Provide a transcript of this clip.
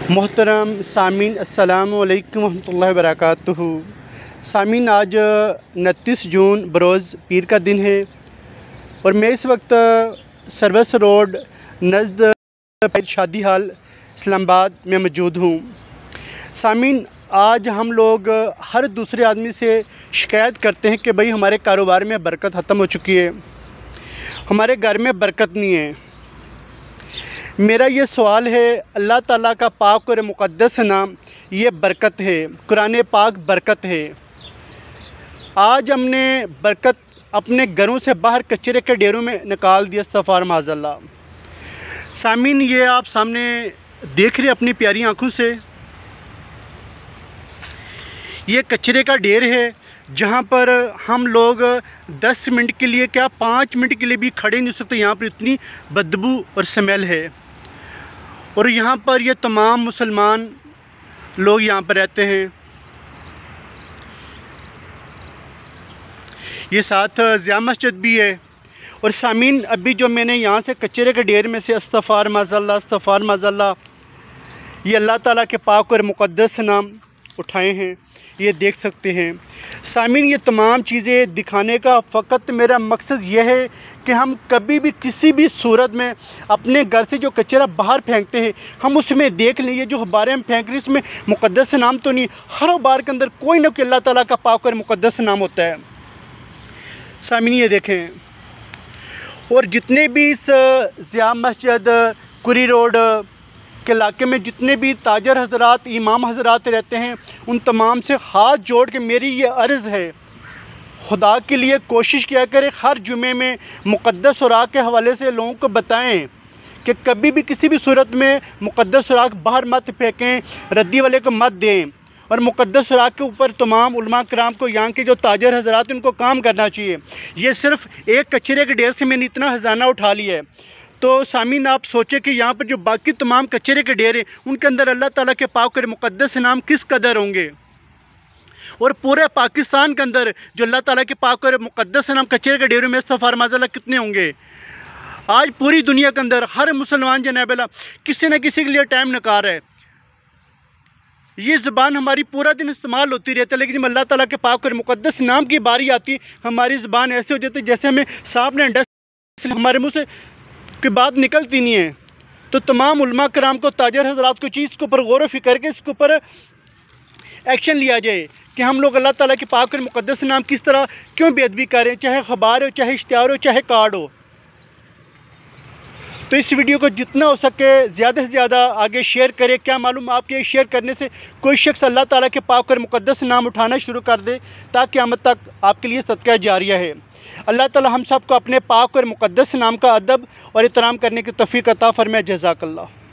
मोहतरम सामीन अस्सलामु अलैकुम वरहमतुल्लाहि वबरकातुहू। सामीन, आज 29 जून बरोज़ पीर का दिन है और मैं इस वक्त सर्विस रोड नज़द शादी हाल इस्लामाबाद में मौजूद हूँ। सामीन, आज हम लोग हर दूसरे आदमी से शिकायत करते हैं कि भाई हमारे कारोबार में बरकत ख़त्म हो चुकी है, हमारे घर में बरकत नहीं है। मेरा ये सवाल है, अल्लाह ताला का पाक और मुक़द्दस नाम ये बरकत है, कुरान पाक बरकत है। आज हमने बरकत अपने घरों से बाहर कचरे के ढेरों में निकाल दिया, इस्तग़फ़ार माज़अल्लाह। सामीन, ये आप सामने देख रहे अपनी प्यारी आँखों से, ये कचरे का ढेर है जहाँ पर हम लोग 10 मिनट के लिए क्या 5 मिनट के लिए भी खड़े नहीं हो सकते। यहाँ पर इतनी बदबू और स्मेल है और यहाँ पर ये तमाम मुसलमान लोग यहाँ पर रहते हैं। ये साथ ज़िया मस्जिद भी है। और सामीन, अभी जो मैंने यहाँ से कचरे के ढेर में से इस्तग़फ़ार माज़अल्लाह, इस्तग़फ़ार माज़अल्लाह, ये अल्लाह ताला के पाक और मुक़द्दस नाम उठाए हैं, ये देख सकते हैं। सामीन, ये तमाम चीज़ें दिखाने का फ़कत मेरा मकसद ये है कि हम कभी भी किसी भी सूरत में अपने घर से जो कचरा बाहर फेंकते हैं, हम उसमें देख लें ये जो गुब्बारे हम फेंक रहे हैं इसमें मुक़द्दस नाम तो नहीं, हर गुब्बारे के अंदर कोई ना कोई अल्लाह ताला का पाक और मुक़द्दस नाम होता है। सामीन, ये देखें, और जितने भी इस ज़िया मस्जिद, कुरी रोड के इलाके में जितने भी ताजर हज़रात, इमाम हज़रात रहते हैं, उन तमाम से हाथ जोड़ के मेरी ये अर्ज़ है, खुदा के लिए कोशिश किया करें हर जुमे में मुक़द्दस सुराख के हवाले से लोगों को बताएं कि कभी भी किसी भी सूरत में मुक़द्दस सुराख बाहर मत फेंकें, रद्दी वाले को मत दें। और मुक़द्दस सुराख के ऊपर तमाम उलमा कराम को, यहाँ के जो ताजर हज़रात, उनको काम करना चाहिए। ये सिर्फ़ एक कचरे के ढेर से मैंने इतना ख़जाना उठा लिया है। तो सामीन, आप सोचें कि यहाँ पर जो बाकी तमाम कचरे के ढेर हैं उनके अंदर अल्लाह ताला के पाक और मुक़द्दस नाम किस कदर होंगे, और पूरे पाकिस्तान के अंदर जो अल्लाह ताला के पाक और मुक़द्दस नाम कचरे के ढेरों में इस्तग़फ़ार माज़अल्लाह कितने होंगे। आज पूरी दुनिया के अंदर हर मुसलमान जनाब अल्लाह किसी न किसी के लिए टाइम निकाल रहा है। ये ज़ुबान हमारी पूरा दिन इस्तेमाल होती रहती है, लेकिन जब अल्लाह ताला के पाक और मुक़द्दस नाम की बारी आती, हमारी ज़ुबान ऐसे हो जाती है जैसे हमें सांप ने डस, हमारे मुँह से की बात निकलती नहीं है। तो तमाम उलमा कराम को, ताजर हज़रात को चीज़ के ऊपर गौर व फ़िक्र के इसके ऊपर एक्शन लिया जाए कि हम लोग अल्लाह ताला के पाक और मुक़द्दस नाम किस तरह क्यों बेअदबी करें, चाहे ख़बर हो, चाहे इश्तिहार हो, चाहे कार्ड हो। तो इस वीडियो को जितना हो सके ज़्यादा से ज़्यादा आगे शेयर करें। क्या मालूम आपके शेयर करने से कोई शख्स अल्लाह ताला के पाक और मुक़द्दस नाम उठाना शुरू कर दे, ताकि क़यामत तक आपके लिए सदका जारिया है। अल्लाह ताला हम सब को अपने पाक और मुक़द्दस नाम का अदब और एहतराम करने की तौफ़ीक़ अता फ़रमाए। जज़ाकल्लाह।